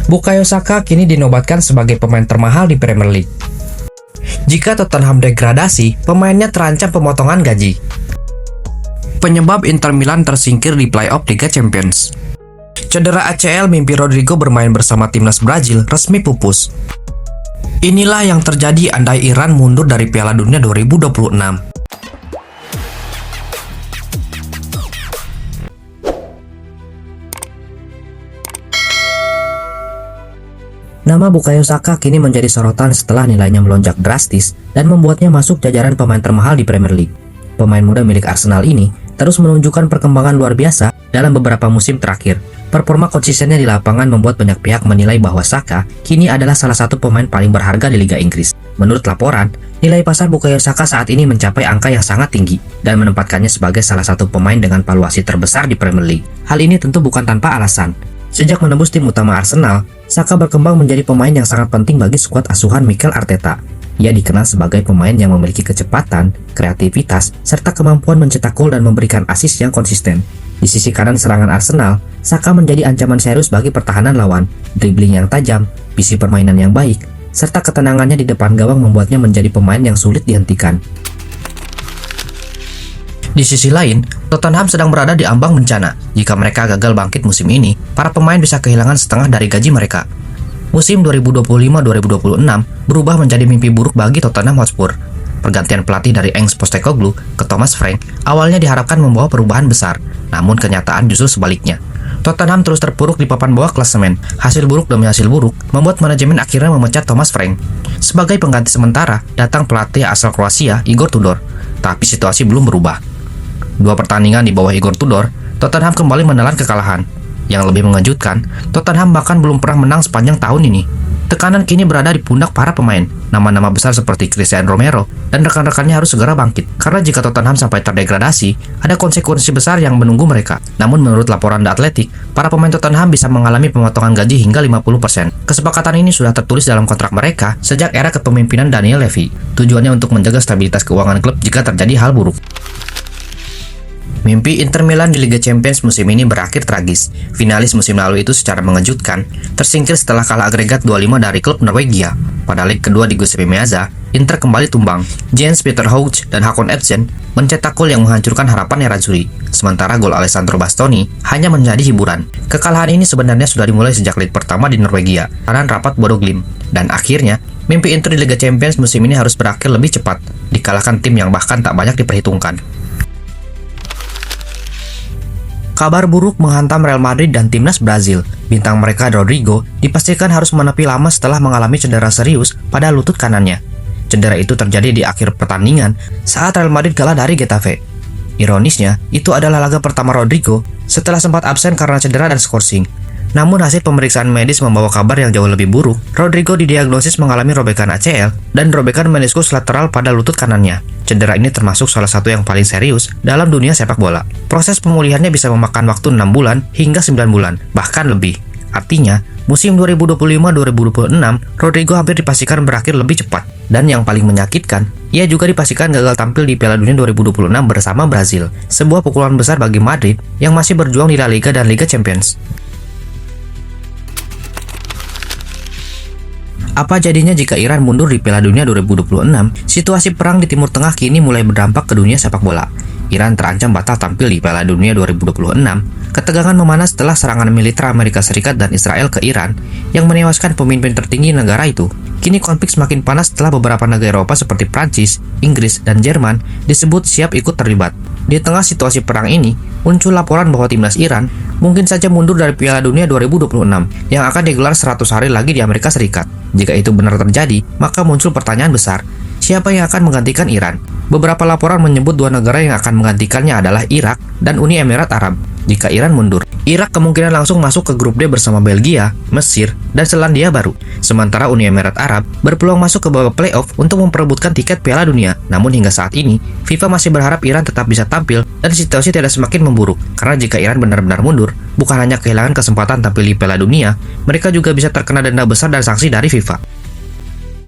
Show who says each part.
Speaker 1: Bukayo Saka kini dinobatkan sebagai pemain termahal di Premier League. Jika Tottenham degradasi, pemainnya terancam pemotongan gaji. Penyebab Inter Milan tersingkir di playoff Liga Champions. Cedera ACL mimpi Rodrigo bermain bersama timnas Brazil resmi pupus. Inilah yang terjadi andai Iran mundur dari Piala Dunia 2026. Nama Bukayo Saka kini menjadi sorotan setelah nilainya melonjak drastis dan membuatnya masuk jajaran pemain termahal di Premier League. Pemain muda milik Arsenal ini terus menunjukkan perkembangan luar biasa dalam beberapa musim terakhir. Performa konsistennya di lapangan membuat banyak pihak menilai bahwa Saka kini adalah salah satu pemain paling berharga di Liga Inggris. Menurut laporan, nilai pasar Bukayo Saka saat ini mencapai angka yang sangat tinggi dan menempatkannya sebagai salah satu pemain dengan valuasi terbesar di Premier League. Hal ini tentu bukan tanpa alasan. Sejak menembus tim utama Arsenal, Saka berkembang menjadi pemain yang sangat penting bagi skuad asuhan Mikel Arteta. Ia dikenal sebagai pemain yang memiliki kecepatan, kreativitas, serta kemampuan mencetak gol dan memberikan assist yang konsisten. Di sisi kanan serangan Arsenal, Saka menjadi ancaman serius bagi pertahanan lawan. Dribbling yang tajam, visi permainan yang baik, serta ketenangannya di depan gawang membuatnya menjadi pemain yang sulit dihentikan. Di sisi lain, Tottenham sedang berada di ambang bencana. Jika mereka gagal bangkit musim ini, para pemain bisa kehilangan setengah dari gaji mereka. Musim 2025-2026 berubah menjadi mimpi buruk bagi Tottenham Hotspur. Pergantian pelatih dari Ange Postecoglou ke Thomas Frank awalnya diharapkan membawa perubahan besar, namun kenyataan justru sebaliknya. Tottenham terus terpuruk di papan bawah klasemen. Hasil buruk demi hasil buruk membuat manajemen akhirnya memecat Thomas Frank. Sebagai pengganti sementara, datang pelatih asal Kroasia Igor Tudor. Tapi situasi belum berubah. 2 pertandingan di bawah Igor Tudor, Tottenham kembali menelan kekalahan. Yang lebih mengejutkan, Tottenham bahkan belum pernah menang sepanjang tahun ini. Tekanan kini berada di pundak para pemain. Nama-nama besar seperti Cristiano Romero dan rekan-rekannya harus segera bangkit. Karena jika Tottenham sampai terdegradasi, ada konsekuensi besar yang menunggu mereka. Namun menurut laporan The Athletic, para pemain Tottenham bisa mengalami pemotongan gaji hingga 50%. Kesepakatan ini sudah tertulis dalam kontrak mereka sejak era kepemimpinan Daniel Levy. Tujuannya untuk menjaga stabilitas keuangan klub jika terjadi hal buruk. Mimpi Inter Milan di Liga Champions musim ini berakhir tragis. Finalis musim lalu itu secara mengejutkan tersingkir setelah kalah agregat 2-5 dari klub Norwegia. Pada leg kedua di Giuseppe Meazza, Inter kembali tumbang. Jens Peter Hauge dan Hakon Ebsen mencetak gol yang menghancurkan harapan Nerazzurri. Sementara gol Alessandro Bastoni hanya menjadi hiburan. Kekalahan ini sebenarnya sudah dimulai sejak leg pertama di Norwegia, karena rapat Bodo Glimt. Dan akhirnya, mimpi Inter di Liga Champions musim ini harus berakhir lebih cepat, dikalahkan tim yang bahkan tak banyak diperhitungkan. Kabar buruk menghantam Real Madrid dan timnas Brazil. Bintang mereka Rodrigo dipastikan harus menepi lama setelah mengalami cedera serius pada lutut kanannya. Cedera itu terjadi di akhir pertandingan saat Real Madrid kalah dari Getafe. Ironisnya, itu adalah laga pertama Rodrigo setelah sempat absen karena cedera dan skorsing. Namun hasil pemeriksaan medis membawa kabar yang jauh lebih buruk. Rodrigo didiagnosis mengalami robekan ACL dan robekan meniskus lateral pada lutut kanannya. Cedera ini termasuk salah satu yang paling serius dalam dunia sepak bola. Proses pemulihannya bisa memakan waktu 6 bulan hingga 9 bulan, bahkan lebih. Artinya, musim 2025-2026, Rodrigo hampir dipastikan berakhir lebih cepat. Dan yang paling menyakitkan, ia juga dipastikan gagal tampil di Piala Dunia 2026 bersama Brazil. Sebuah pukulan besar bagi Madrid yang masih berjuang di La Liga dan Liga Champions. Apa jadinya jika Iran mundur di Piala Dunia 2026? Situasi perang di Timur Tengah kini mulai berdampak ke dunia sepak bola. Iran terancam batal tampil di Piala Dunia 2026. Ketegangan memanas setelah serangan militer Amerika Serikat dan Israel ke Iran yang menewaskan pemimpin tertinggi negara itu. Kini konflik semakin panas setelah beberapa negara Eropa seperti Prancis, Inggris, dan Jerman disebut siap ikut terlibat. Di tengah situasi perang ini, muncul laporan bahwa timnas Iran mungkin saja mundur dari Piala Dunia 2026 yang akan digelar 100 hari lagi di Amerika Serikat. Jika itu benar terjadi, maka muncul pertanyaan besar, siapa yang akan menggantikan Iran? Beberapa laporan menyebut 2 negara yang akan menggantikannya adalah Irak dan Uni Emirat Arab. Jika Iran mundur, Irak kemungkinan langsung masuk ke grup D bersama Belgia, Mesir, dan Selandia Baru. Sementara Uni Emirat Arab berpeluang masuk ke babak playoff untuk memperebutkan tiket Piala Dunia. Namun hingga saat ini, FIFA masih berharap Iran tetap bisa tampil dan situasi tidak semakin memburuk. Karena jika Iran benar-benar mundur, bukan hanya kehilangan kesempatan tampil di Piala Dunia, mereka juga bisa terkena denda besar dan sanksi dari FIFA.